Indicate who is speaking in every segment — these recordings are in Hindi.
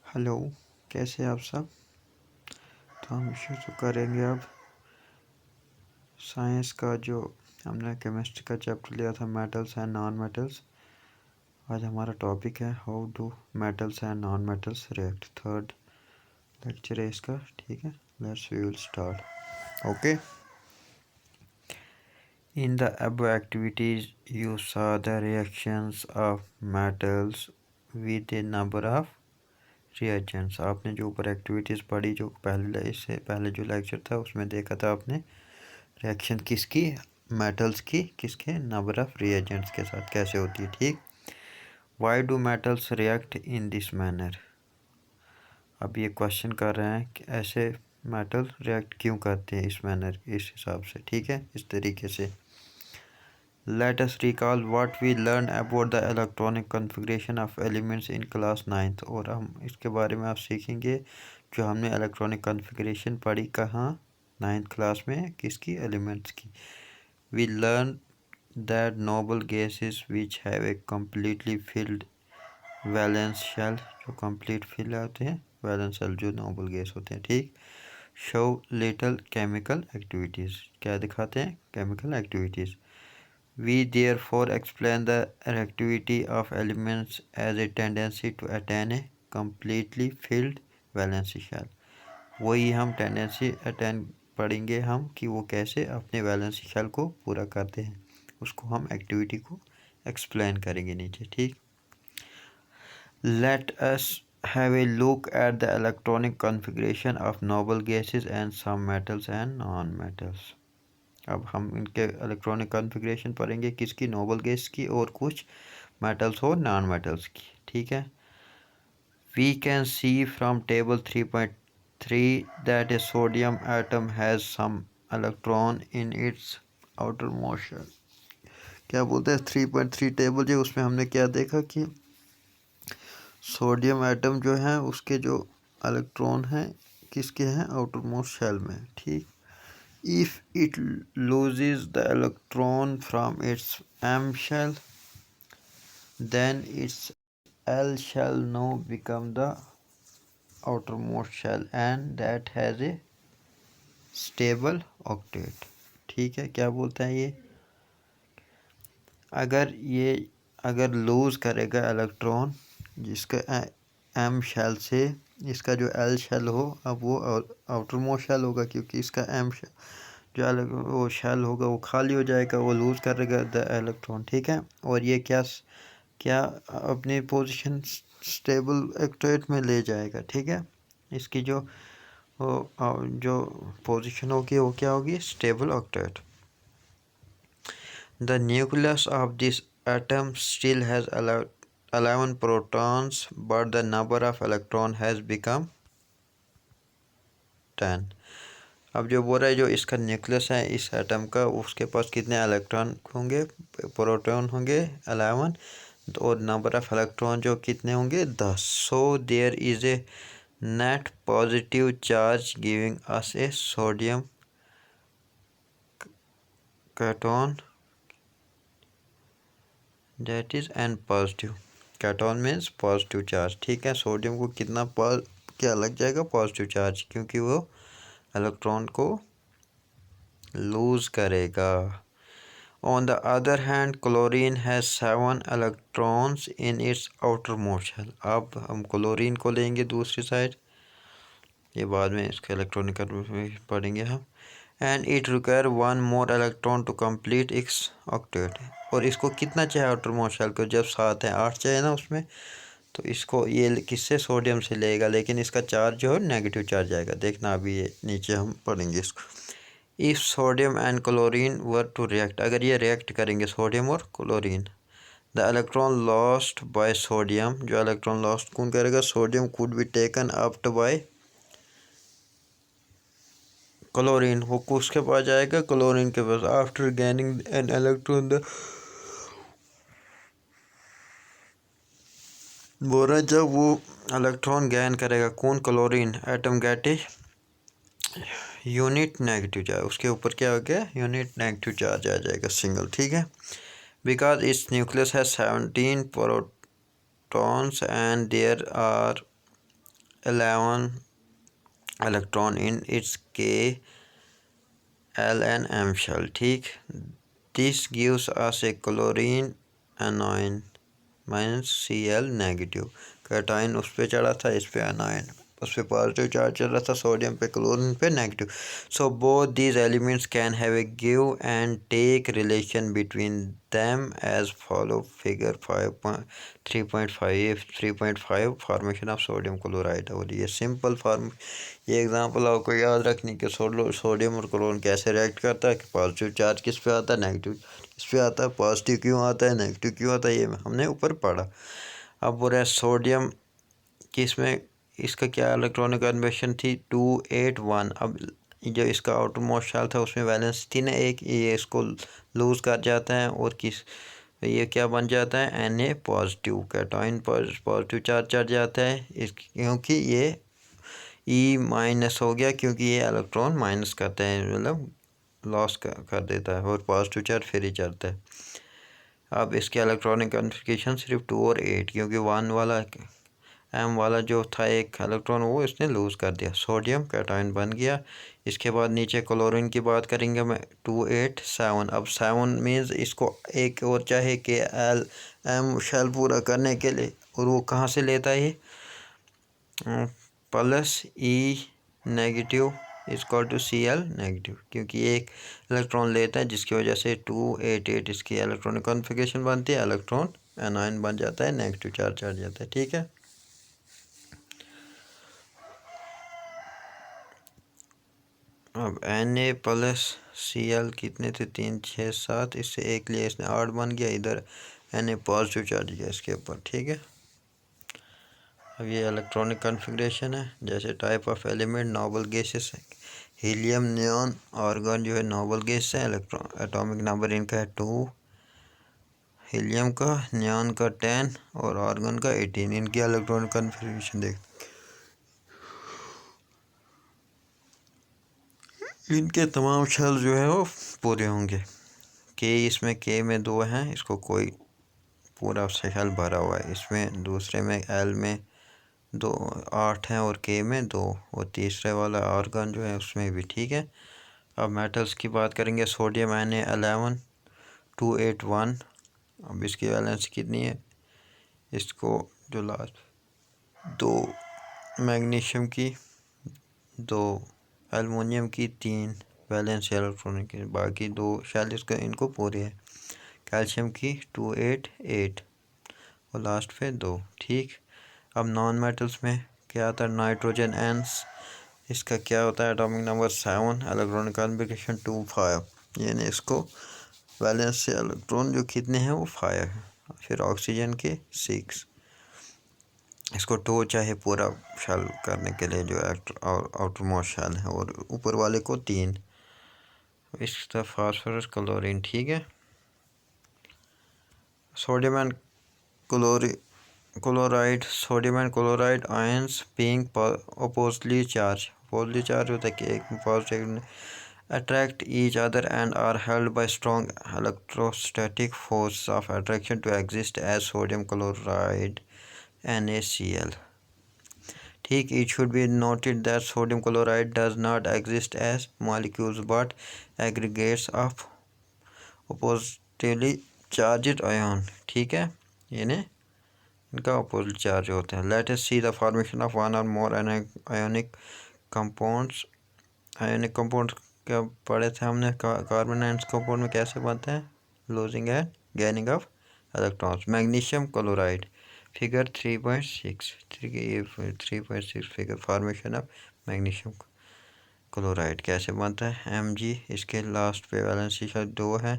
Speaker 1: हेलो, कैसे हैं आप सब। तो हम शुरू करेंगे अब साइंस का जो हमने केमिस्ट्री का चैप्टर लिया था, मेटल्स एंड नॉन मेटल्स। आज हमारा टॉपिक है how do metals and non metals react. Third lecture है इसका, ठीक है। Let's we will start. Okay, in the above activities you saw the reactions of metals with a number of reagents। आपने जो ऊपर एक्टिविटीज़ पढ़ी, जो इससे पहले जो लेक्चर था उसमें देखा था आपने रिएक्शन किसकी, मेटल्स की, किसके, नंबर ऑफ रिएजेंट्स के साथ कैसे होती है, ठीक। Why do metals react in this manner. अब ये क्वेश्चन कर रहे हैं कि ऐसे मेटल रिएक्ट क्यों करते हैं इस मैनर, इस हिसाब से, ठीक है, इस तरीके से। Let us recall what we learn about the electronic configuration of elements in class 9th। और हम इसके बारे में आप सीखेंगे जो हमने इलेक्ट्रॉनिक कॉन्फ़िगरेशन पढ़ी कहाँ, 9th क्लास में, किसकी, एलिमेंट्स की। We learn that noble gases which have a completely filled valence shell, जो complete fill होते हैं, valence shell जो noble gas होते हैं, ठीक। show little chemical activities, क्या दिखाते हैं, chemical activities। We therefore explain the reactivity of elements as a tendency to attain a completely filled valence shell। वही हम टेंडेंसी अटेन पढ़ेंगे हम कि वो कैसे अपने वैलेंस शेल को पूरा करते हैं, उसको हम एक्टिविटी को एक्सप्लेन करेंगे नीचे, ठीक। Let us have a look at the electronic configuration of noble gases and some metals and non metals. अब हम इनके इलेक्ट्रॉनिक कॉन्फ़िगरेशन पढ़ेंगे, किसकी, नोबल गैस की और कुछ मेटल्स और नॉन मेटल्स की, ठीक है। We can see from table 3.3 that a sodium atom has some electron in its outermost shell। क्या बोलते हैं 3.3 टेबल, जो उसमें हमने क्या देखा कि सोडियम एटम जो है उसके जो इलेक्ट्रॉन हैं किसके हैं, आउटर मोस्ट शेल में, ठीक। If it loses the electron from its M shell then its L shall now become the outermost shell and that has a stable octet, ठीक है। क्या बोलता है ये, अगर लूज़ करेगा इलेक्ट्रॉन जिसका एम शेल से, इसका जो एल शेल हो, अब वो आउटर मोस्ट शेल होगा क्योंकि इसका एम शेल जो वो शेल होगा वो खाली हो जाएगा, वो लूज़ करेगा द इलेक्ट्रॉन, ठीक है। और ये क्या क्या अपनी पोजीशन स्टेबल ऑक्टेट में ले जाएगा, ठीक है। इसकी जो पोजीशन होगी वो क्या होगी, stable octet. The nucleus of this atom still has 11 protons but the number of electron has become 10। अब जो बोल रहा है जो इसका न्यूक्लियस है इस एटम का, उसके पास कितने इलेक्ट्रॉन होंगे, प्रोटॉन होंगे 11, और नंबर ऑफ इलेक्ट्रॉन जो कितने होंगे, 10। So there is a net positive charge giving us a sodium cation that is an positive. Cation means positive charge, ठीक है। सोडियम को कितना क्या लग जाएगा, पॉजिटिव चार्ज, क्योंकि वो इलेक्ट्रॉन को लूज़ करेगा। On the other hand, chlorine has 7 electrons in its outermost shell। अब हम क्लोरीन को लेंगे दूसरी साइड, ये बाद में इसका इलेक्ट्रॉनिक पढ़ेंगे हम। And it require 1 more electron to complete its octet। और इसको कितना चाहिए आउटर मोस्ट शेल को, जब 7 है 8 चाहिए ना उसमें, तो इसको ये किससे, सोडियम से लेगा, लेकिन इसका चार्ज जो है नेगेटिव चार्ज आएगा, देखना अभी ये नीचे हम पढ़ेंगे इसको। If sodium and chlorine were to react, अगर ये रिएक्ट करेंगे सोडियम और chlorine, the electron lost by sodium, जो इलेक्ट्रॉन लॉस्ट कौन करेगा, sodium could be taken up by chlorine, वो किसके पास जाएगा, क्लोरीन के पास। After gaining an electron the, बोल रहा जब वो इलेक्ट्रॉन गैन करेगा कौन, chlorine, atom get a unit negative charge, उसके ऊपर क्या हो गया, यूनिट नेगेटिव चार्ज आ जाएगा, सिंगल, ठीक है। बिकॉज इट्स न्यूक्लियस है 17 protons and there are 11 electron in its K, L and M shell, ठीक। This gives us a chlorine anion minus Cl negative. Cation उस पर चढ़ा था, इस पे एनायन, उस पर पॉजिटिव चार्ज चल रहा था, सोडियम पे क्लोरीन पे negative. So both these elements can have a give and take relation between them as follow figure 3.5 formation of sodium chloride. और ये सिंपल फार्म, ये एग्जांपल आपको याद रखनी कि सोडियम और क्लोरीन कैसे रिएक्ट करता है, कि पॉजिटिव चार्ज किस पे आता है, नेगेटिव किस पे आता है, पॉजिटिव क्यों आता है, नेगेटिव क्यों आता है, ये हमने ऊपर पढ़ा। अब बोल रहा है सोडियम किस में, इसका क्या इलेक्ट्रॉनिक कन्फिग्रेशन थी 281। अब जो इसका आउटर मोस्ट शेल था उसमें वैलेंस थी ना एक, ये इसको लूज़ कर जाता है और ये क्या बन जाता है Na positive, cation positive charge चढ़ जाता है इस, क्योंकि ये E माइनस हो गया, क्योंकि ये इलेक्ट्रॉन माइनस करता है, मतलब लॉस कर देता है, और पॉजिटिव चार्ज फिर ही चढ़ता है। अब इसके इलेक्ट्रॉनिक कन्फिग्रेशन सिर्फ 2 और 8, क्योंकि 1 वाला एम वाला जो था एक इलेक्ट्रॉन वो इसने लूज़ कर दिया, सोडियम कैटाइन बन गया। इसके बाद नीचे क्लोरीन की बात करेंगे मैं 287। अब 7 मीन्स इसको एक और चाहे के एल एम शेल पूरा करने के लिए, और वो कहाँ से लेता है ये plus E negative equal to Cl negative, क्योंकि एक इलेक्ट्रॉन लेता है जिसकी वजह से 288 इसकी इलेक्ट्रॉनिक कॉन्फ़िगरेशन बनती है, इलेक्ट्रॉन एनायन बन जाता है, नेगेटिव चार्ज चढ़ जाता है, ठीक है। अब Na प्लस Cl कितने थे, 3 6 7, इससे एक लिए इसने 8 बन गया, इधर Na पॉजिटिव चार्ज गया इसके ऊपर, ठीक है। अब ये इलेक्ट्रॉनिक कॉन्फ़िगरेशन है, जैसे type of element noble gases है, हीलियम नियॉन आर्गन जो है नोबल गैस है, इलेक्ट्रॉन एटॉमिक नंबर इनका है 2, हीलियम का, नियॉन का 10 और आर्गन का 18। इनकी इलेक्ट्रॉनिक कॉन्फ़िगरेशन देख, इनके तमाम शेल जो है वो पूरे होंगे। के इसमें के में 2 हैं, इसको कोई पूरा शेल भरा हुआ है, इसमें दूसरे में एल में 2 8 हैं और के में 2, और तीसरे वाला आर्गन जो है उसमें भी, ठीक है। अब मेटल्स की बात करेंगे, सोडियम Na11 281। अब इसकी वैलेंस कितनी है, इसको जो लास्ट 2 मैग्नीशियम की, 2 एलुमिनियम की, 3 वैलेंस इलेक्ट्रॉनिक की, बाकी 2 शेल इसका इनको पूरे है। कैल्शियम की 288 और लास्ट पे 2, ठीक। अब नॉन मेटल्स में क्या आता है, नाइट्रोजन एंस, इसका क्या होता है एटॉमिक नंबर 7, इलेक्ट्रॉनिक कॉन्फ़िगरेशन 25, यानी इसको वैलेंस से इलेक्ट्रॉन जो कितने हैं वो 5 है। फिर ऑक्सीजन के 6, इसको 2 चाहे पूरा शेल करने के लिए जो आउटर मोस्ट शेल है, और ऊपर वाले को 3। इसका फास्फोरस क्लोरीन, ठीक है। Sodium and chloride, sodium and chloride ions being oppositely charge होता है कि एक positive, attract each other and are held by strong electrostatic force of attraction to exist as sodium chloride NaCl, ठीक। It should be noted that sodium chloride does not exist as molecules but aggregates of oppositively charged ion, ठीक है, यानी इनका अपोजिट चार्ज होता है। Let us see the formation of one or more ionic compounds। Ionic compound क्या पढ़े थे हमने, कार्बन एंड कंपाउंड में कैसे बनते हैं, losing and gaining of electrons. Magnesium chloride figure 3.6, 3.6 figure formation of magnesium chloride कैसे बनता है, Mg, इसके लास्ट पे वैलेंसी शायद 2 है,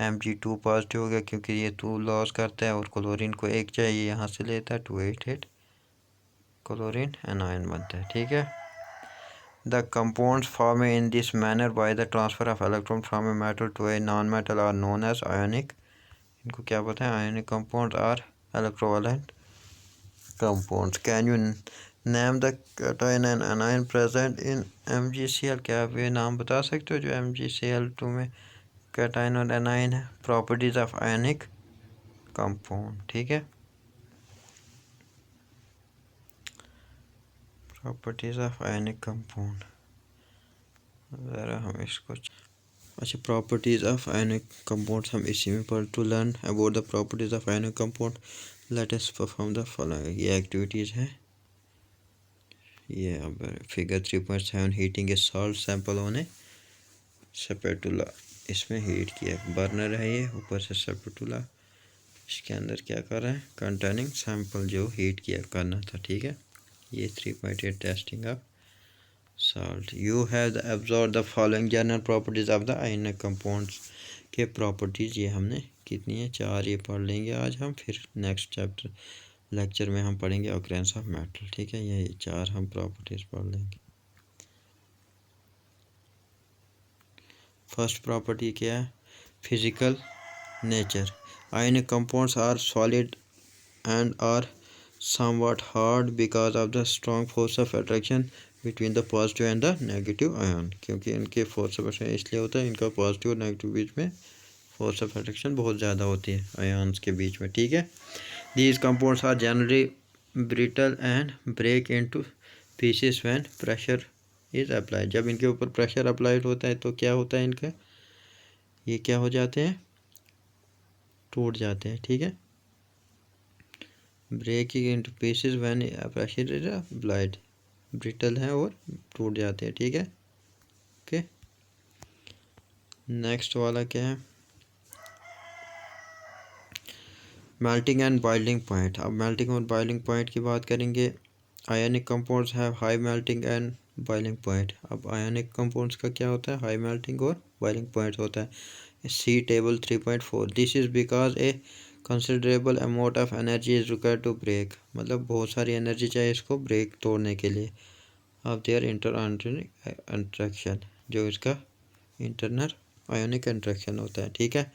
Speaker 1: Mg2 पॉजिटिव हो गया क्योंकि ये 2 लॉस करता है, और क्लोरीन को 1 चाहिए, यहाँ से लेता है 288 क्लोरीन एनायन बनता है, ठीक है। The compounds formed in this manner by the transfer of electron from a metal to a non-metal are known as ionic। इनको क्या पता है, ionic compounds are electrovalent compounds। Can you name the cation and anion present in MgCl? क्या आप ये नाम बता सकते हो जो MgCl2 में cation और anion है। Properties of ionic compound, ठीक है। प्रॉपर्टीज ऑफ आयनिक कंपाउंड, ज़रा हम इसको अच्छा प्रॉपर्टीज ऑफ आयनिक कंपाउंड्स हम इसी में पढ़ to learn about the properties of ionic compound let us perform the following. ये एक्टिविटीज़ है। ये अब figure 3.7 heating a salt sample on spatula, इसमें हीट किया बर्नर है ये, ऊपर से स्पैटुला, इसके अंदर क्या कर रहा है कंटेनिंग सैंपल जो हीट किया करना था, ठीक है। ये 3.8 testing of salt. You have absorb the following general properties of the ionic compounds के प्रॉपर्टीज, ये हमने कितनी है 4 ये पढ़ लेंगे आज हम, फिर नेक्स्ट चैप्टर लेक्चर में हम पढ़ेंगे ऑकरेंस ऑफ मेटल, ठीक है। ये 4 हम प्रॉपर्टीज पढ़ लेंगे। फर्स्ट प्रॉपर्टी क्या है, physical nature. Ionic compounds are solid and are somewhat hard because of the strong force of attraction between the positive and the negative ion, क्योंकि इनके फोर्स ऑफ अट्रैक्शन इसलिए होता है, इनका पॉजिटिव और नेगेटिव बीच में फोर्स ऑफ अट्रैक्शन बहुत ज़्यादा होती है आयन्स के बीच में, ठीक है। These compounds are generally brittle and break into pieces when pressure is applied. जब इनके ऊपर प्रेशर अप्लाइड होता है तो क्या होता है, इनका ये क्या हो जाते हैं, टूट जाते हैं, ठीक है। Breaking into pieces when pressure is applied, brittle हैं और टूट जाते हैं, ठीक है। ओके, नेक्स्ट वाला क्या है, मेल्टिंग एंड बॉइलिंग पॉइंट। अब मेल्टिंग और बॉइलिंग पॉइंट की बात करेंगे। Ionic compounds have high melting and boiling point. अब आयनिक कंपाउंड्स का क्या होता है, हाई मेल्टिंग और बॉइलिंग पॉइंट होता है। See table 3.4, this is because a considerable amount of energy is required to break, मतलब बहुत सारी एनर्जी चाहिए इसको ब्रेक तोड़ने के लिए। अब देयर इंटरएक्शन, जो इसका इंटरनल आयोनिक इंटरेक्शन होता है, ठीक है।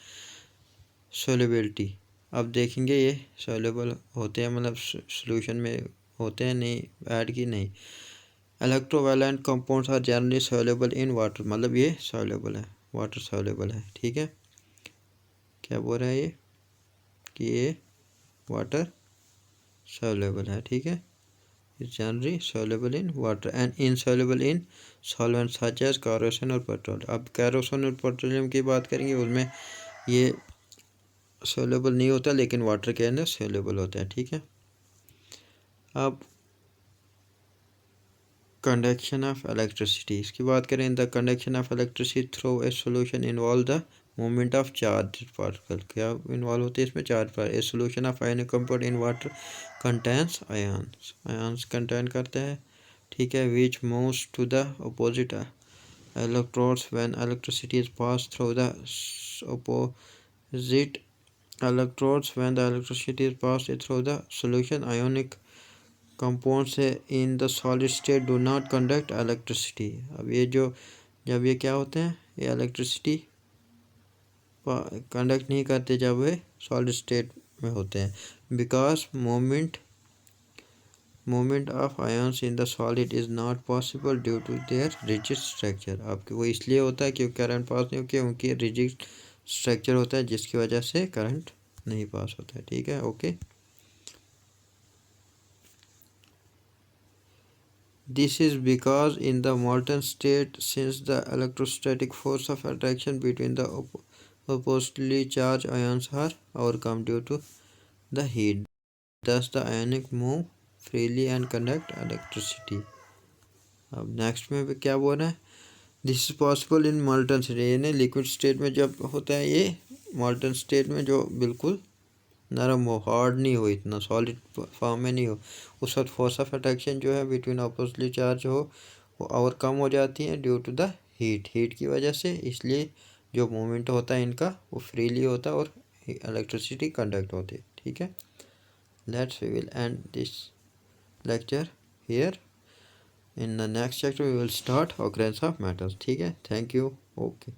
Speaker 1: सोल्युबिलिटी, अब देखेंगे ये सोल्यूबल होते हैं, मतलब सोल्यूशन में होते हैं, नहीं ऐड की नहीं। Electrovalent compounds are generally soluble in water, मतलब ये सोल्यूबल है, वाटर सोल्यूबल है, ठीक है। क्या बोल रहा है ये कि ये वाटर सोल्यूबल है, ठीक है। Generally soluble in water and insoluble in solvent such as kerosene और पेट्रोल। अब कैरोसिन और पेट्रोलियम की बात करेंगे, उनमें ये सोल्यूबल नहीं होता लेकिन वाटर के अंदर सोल्यूबल होता है, ठीक है। अब कंडक्शन ऑफ इलेक्ट्रिसिटी, इसकी बात करें, the conduction of electricity through a solution involve the movement of charge particle. क्या इन्वॉल्व होते हैं इसमें, charge particle. A solution of ionic compound in water contains ions, ions contain करते हैं, ठीक है, which moves to the opposite electrodes when electricity is pass through the opposite electrodes when the electricity is passed through the solution. Ionic compounds in the solid state do not conduct electricity। अब ये जो जब ये क्या होते हैं, ये इलेक्ट्रिसिटी कंडक्ट नहीं करते जब वे सॉलिड स्टेट में होते हैं, because movement of ions in the solid is not possible due to their rigid structure. आपके वो इसलिए होता है क्योंकि करंट पास नहीं, क्योंकि रिजिड स्ट्रक्चर होता है जिसकी वजह से करंट नहीं पास होता है, ठीक है। Okay, this is because in the molten state since the electrostatic force of attraction between the oppositely charged ions are overcome due to the heat, thus the ionic move freely and conduct electricity। अब नेक्स्ट में भी क्या बोल रहा है, this is possible in molten state, यानी लिक्विड स्टेट में जब होता है ये, मोल्टन स्टेट में जो बिल्कुल नरम हो, हार्ड नहीं हो, इतना सॉलिड फॉर्म में नहीं हो, उस वक्त फोर्स ऑफ अट्रैक्शन जो है बिटवीन अपोजिटली चार्ज हो वो ओवरकम हो जाती है ड्यू टू द हीट की वजह से, इसलिए जो मूवमेंट होता है इनका वो फ्रीली होता है और इलेक्ट्रिसिटी कंडक्ट होती है, ठीक है। Let's we will end this lecture here, in the next chapter we will start occurrence of metals, ठीक है। Thank you, okay.